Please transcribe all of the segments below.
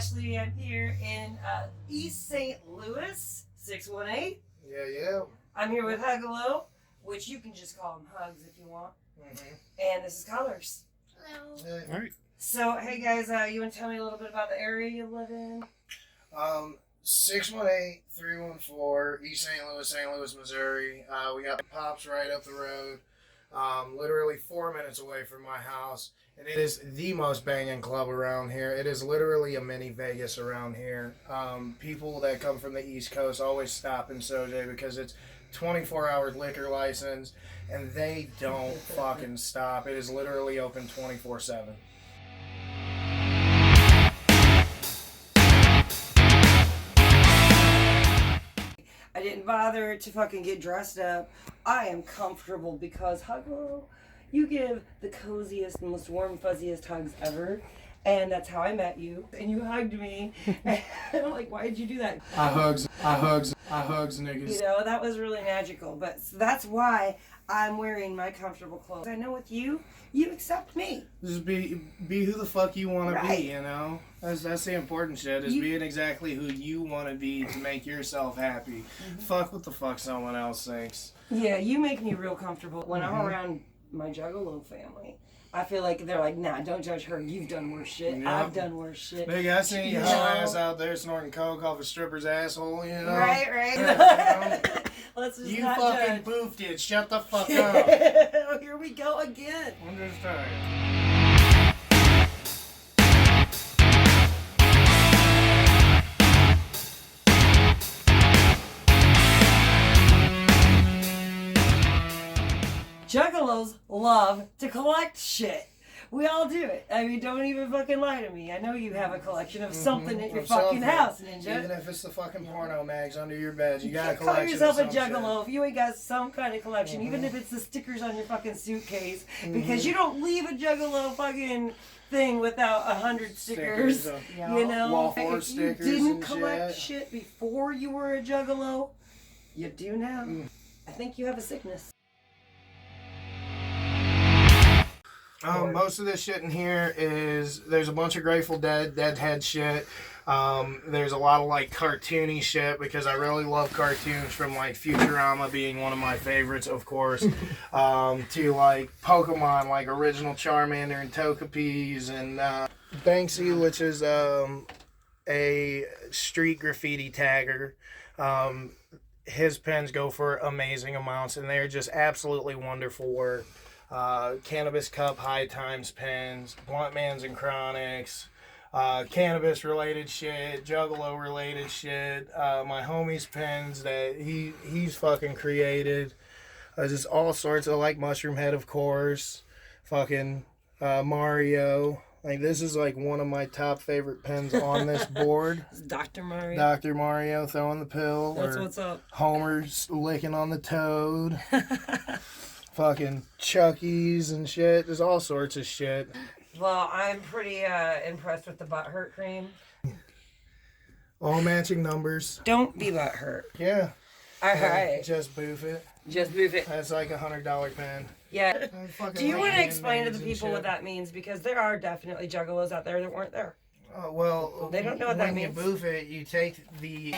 Gethashly. I'm here in East St. Louis, 618. Yeah. I'm here with Huggalo, which you can just call him Huggz if you want. And this is Colorz. Hello. Hey. All right. So, hey guys, you want to tell me a little bit about the area you live in? 618-314 East St. Louis, Missouri. We got Pops right up the road. Literally 4 minutes away from my house. And it is the most banging club around here. It is literally a mini Vegas around here. People that come from the East Coast always stop in Sojay because it's 24-hour liquor license, and they don't fucking stop. It is literally open 24/7. I didn't bother to fucking get dressed up. I am comfortable because Huggalo, you give the coziest, most warm, fuzziest hugs ever. And that's how I met you. And you hugged me. And I'm like, why did you do that? I hugs, niggas. You know, that was really magical. But that's why I'm wearing my comfortable clothes. I know with you, you accept me. Just be who the fuck you want to Right. be, you know? That's the important shit, is being exactly who you want to be to make yourself happy. Fuck what the fuck someone else thinks. Yeah, you make me real comfortable. When I'm around my Juggalo family, I feel like they're like, nah, don't judge her. You've done worse shit. Yep. I've done worse shit. Nigga, I seen you You whole know? ass out there snorting coke off a stripper's asshole, you know? Right. Yeah, Let's just you not fucking judge. boofed it. Shut the fuck up. Oh, here we go again. I'm just tired. Juggalos love to collect shit. We all do it. I mean, don't even fucking lie to me. I know you have a collection of something at your Of fucking something. house, Ninja. Even if it's the fucking porno mags under your bed, you You got a can't call collection yourself a of some juggalo if you ain't got some kind of collection, even if it's the stickers on your fucking suitcase, because you don't leave a juggalo fucking thing without 100 stickers. You know, Wall forward if you stickers didn't and collect shit. shit before you were a juggalo, you do now. I think you have a sickness. Most of this shit in here there's a bunch of Grateful Deadhead shit. There's a lot of like cartoony shit because I really love cartoons, from like Futurama being one of my favorites, of course, to like Pokemon, like original Charmander and Togepi's, and Banksy, which is a street graffiti tagger. His pens go for amazing amounts, and they're just absolutely wonderful work. Cannabis Cup High Times pens, Blunt Mans and Chronics, cannabis related shit, Juggalo related shit, my homie's pens that he's fucking created, just all sorts of, like Mushroom Head, of course, fucking Mario. Like, this is like one of my top favorite pens on this board. Dr. Mario. Dr. Mario throwing the pill. That's or what's up. Homer's licking on the toad. Fucking Chucky's and shit. There's all sorts of shit. Well, I'm pretty impressed with the butthurt cream. All matching numbers. Don't be butthurt. Yeah. All right. Just boof it. Just move it. That's like $100 pen. Yeah. I fucking Do you like want to hand explain to the names and people shit. what that means? Because there are definitely juggalos out there that weren't there. Well, They don't know what that when means. you boof it, you take the...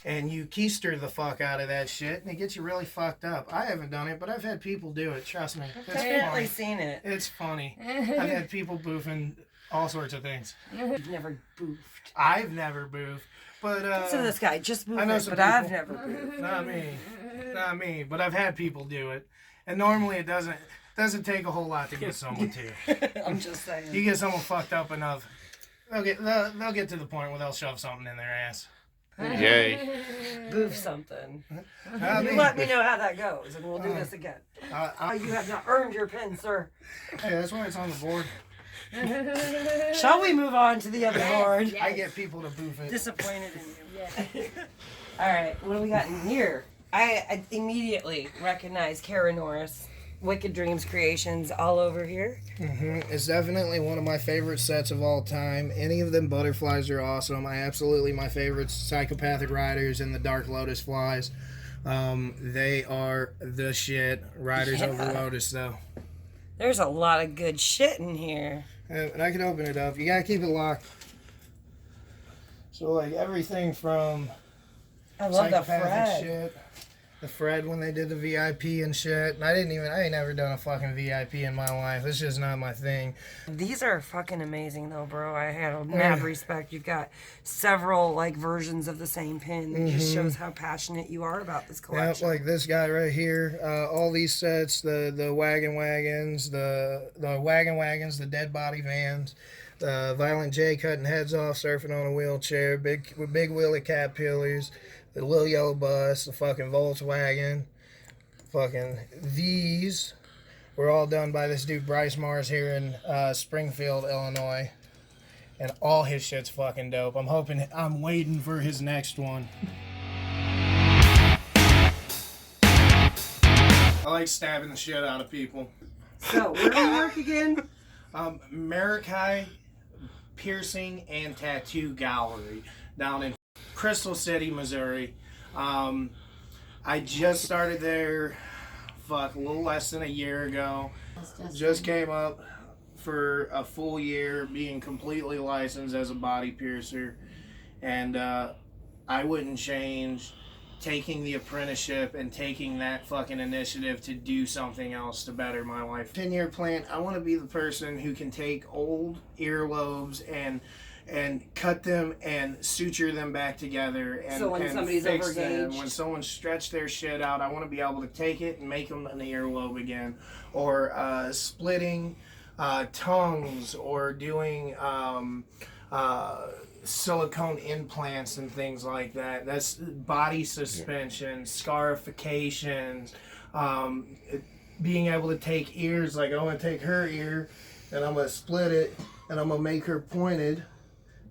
and you keister the fuck out of that shit, and it gets you really fucked up. I haven't done it, but I've had people do it. Trust me. It's Definitely funny. seen it. It's funny. I've had people boofing all sorts of things. You've never boofed. I've never boofed, but Listen to this guy, just move I know it, some but I've people. never boofed. not me, but I've had people do it, and normally it doesn't take a whole lot to get someone to. I'm just saying. You get someone fucked up enough, they'll get to the point where they'll shove something in their ass. Yay. Boof something. I You mean, let me know how that goes, and we'll do this again. You have not earned your pin, sir. Hey, that's why it's on the board. Shall we move on to the other board? I get people to boof it. Disappointed in you. All right, what do we got in here? I immediately recognize Kara Norris, Wicked Dreams Creations, all over here. It's definitely one of my favorite sets of all time. Any of them butterflies are awesome. My favorite's Psychopathic Riders and the Dark Lotus flies. They are the shit. Riders over Lotus, though. There's a lot of good shit in here. And I can open it up. You gotta keep it locked. So like everything from I love the Psychopathic Fred. shit. The Fred when they did the VIP and shit. And I ain't never done a fucking VIP in my life. It's just not my thing. These are fucking amazing though, bro. I have mad respect. You've got several like versions of the same pin. It just shows how passionate you are about this collection. Yeah, like this guy right here. All these sets, the wagon wagons, the wagon wagons, the dead body vans, the Violent J cutting heads off, surfing on a wheelchair, big wheelie caterpillars, the little yellow bus, the fucking Volkswagen, fucking these were all done by this dude Bryce Mars here in Springfield, Illinois, and all his shit's fucking dope. I'm waiting for his next one. I like stabbing the shit out of people. So where do you work again? Marikai Piercing and Tattoo Gallery down in Crystal City, Missouri. I just started there, a little less than a year ago. Just came up for a full year being completely licensed as a body piercer. And I wouldn't change taking the apprenticeship and taking that fucking initiative to do something else to better my life. 10-year plan, I want to be the person who can take old earlobes and cut them and suture them back together and, so when somebody's fix overgauged, them. When someone stretched their shit out, I want to be able to take it and make them an earlobe again. Or splitting tongues, or doing silicone implants and things like that. That's body suspension, scarifications, being able to take ears. Like I'm gonna take her ear and I'm gonna split it and I'm gonna make her pointed.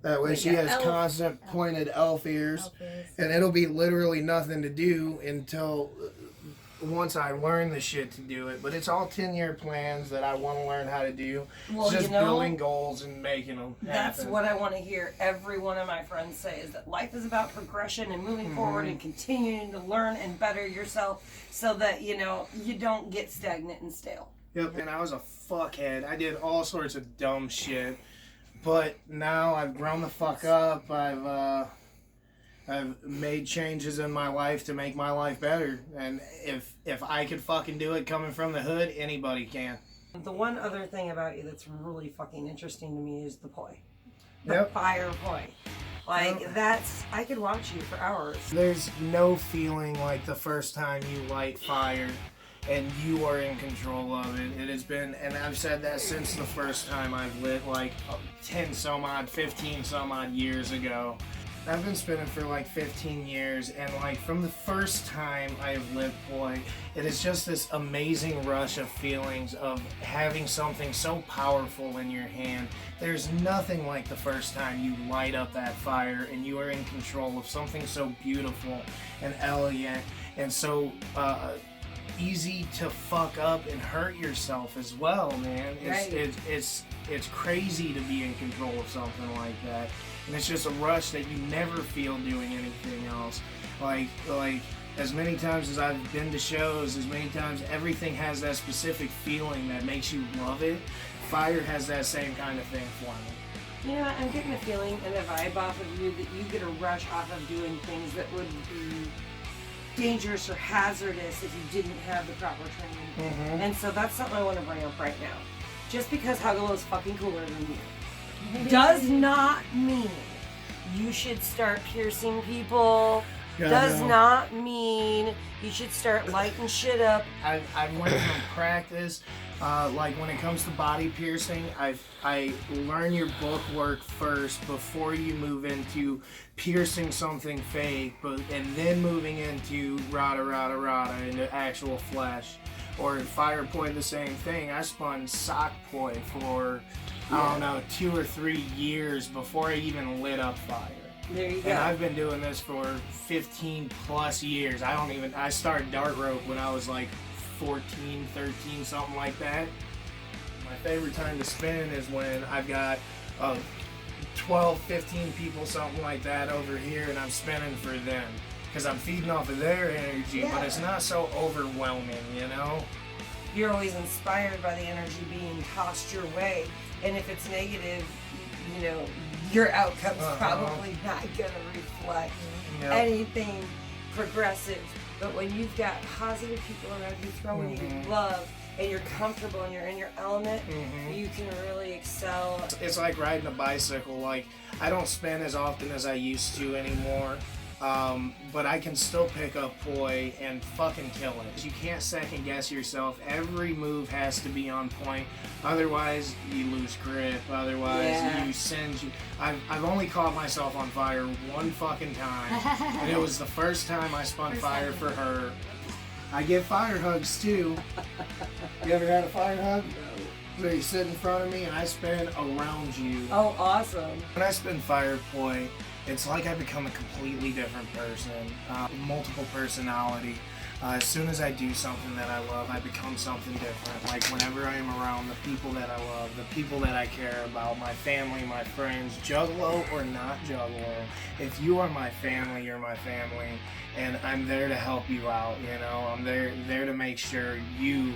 That way she has constant pointed elf ears. And it'll be literally nothing to do until once I learn the shit to do it. But it's all 10-year plans that I want to learn how to do. well, It's just building goals and making them happen. that's what I want to hear every one of my friends say, is that life is about progression and moving forward and continuing to learn and better yourself so that, you don't get stagnant and stale. Yep, and I was a fuckhead. I did all sorts of dumb shit. But now I've grown the fuck up. I've made changes in my life to make my life better. And if I could fucking do it coming from the hood, anybody can. The one other thing about you that's really fucking interesting to me is the poi. The Yep. Fire Poi. Like, I could watch you for hours. There's no feeling like the first time you light fire and you are in control of it. It has been, and I've said that since the first time I've lit, like 10 some odd, 15 some odd years ago. I've been spinning for like 15 years, and like from the first time I've lit poi, it is just this amazing rush of feelings of having something so powerful in your hand. There's nothing like the first time you light up that fire and you are in control of something so beautiful and elegant and so easy to fuck up and hurt yourself as well, man. It's crazy to be in control of something like that. And it's just a rush that you never feel doing anything else. Like as many times as I've been to shows, as many times everything has that specific feeling that makes you love it. Fire has that same kind of thing for me. Yeah, I'm getting a feeling and a vibe off of you that you get a rush off of doing things that would be dangerous or hazardous if you didn't have the proper training. And so that's something I want to bring up right now. Just because Huggalo is fucking cooler than you does not mean you should start piercing people. Does not mean you should start lighting shit up. I've learned from practice. Like when it comes to body piercing, I learn your book work first before you move into piercing something fake, and then moving into rada into actual flesh. Or in Fire Poi, the same thing. I spun sock poi for I don't know 2 or 3 years before I even lit up fire. There you go. And I've been doing this for 15 plus years. I started dart rope when I was like 14, 13, something like that. My favorite time to spin is when I've got 12, 15 people, something like that over here, and I'm spinning for them. Because I'm feeding off of their energy, but it's not so overwhelming, you know? You're always inspired by the energy being tossed your way. And if it's negative, you know, your outcome's probably not going to reflect anything progressive. But when you've got positive people around you throwing you love, and you're comfortable and you're in your element, you can really excel. It's like riding a bicycle. Like, I don't spin as often as I used to anymore, but I can still pick up poi and fucking kill it. You can't second guess yourself. Every move has to be on point, otherwise you lose grip, otherwise you singe. I've only caught myself on fire one fucking time, and it was the first time I spun fire for her. I get fire hugs too. You ever had a fire hug? No. Where you sit in front of me and I spin around you. Oh, awesome. When I spin Fire Poi, it's like I become a completely different person. Multiple personality. As soon as I do something that I love, I become something different. Like whenever I am around the people that I love, the people that I care about, my family, my friends, Juggalo or not Juggalo. If you are my family, you're my family. And I'm there to help you out, you know. I'm there to make sure you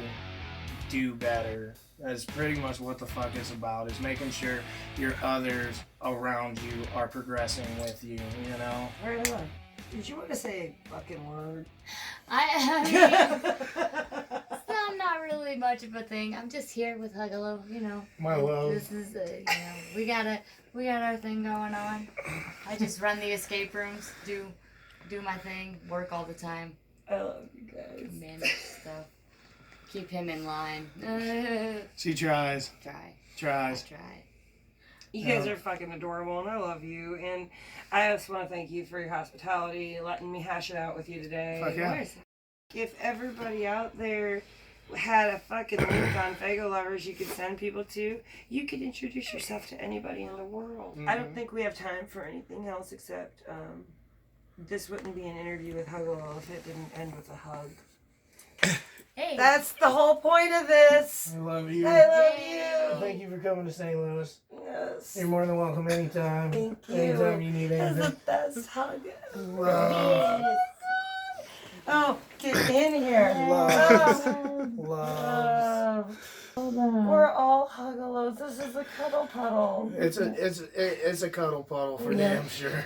do better. That's pretty much what the fuck it's about, is making sure your others around you are progressing with you, you know? Right on. Did you want to say a fucking word? I mean, I'm not really much of a thing. I'm just here with Huggalo, you know. My love. This is, you know, we got our thing going on. I just run the escape rooms, do my thing, work all the time. I love you guys. Manage stuff. Keep him in line. She tries. Tries. You guys are fucking adorable, and I love you. And I just want to thank you for your hospitality, letting me hash it out with you today. Fuck yeah. If everybody out there had a fucking link on Faygoluvers you could send people to, you could introduce yourself to anybody in the world. I don't think we have time for anything else except this wouldn't be an interview with Huggalo if it didn't end with a hug. Hey. That's the whole point of this. I love you. I love you. Thank you for coming to St. Louis. Yes. You're more than welcome anytime. Thank you. Anytime you need That's anything. the best hug ever. Love. Oh, get in here. Love. Love. We're all Huggalos. This is a cuddle puddle. It's a cuddle puddle for damn sure.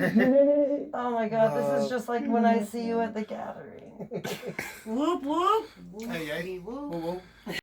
Oh my god, this is just like when I see you at the gathering. Whoop whoop. Hey, hey. Whoop. Whoop, whoop.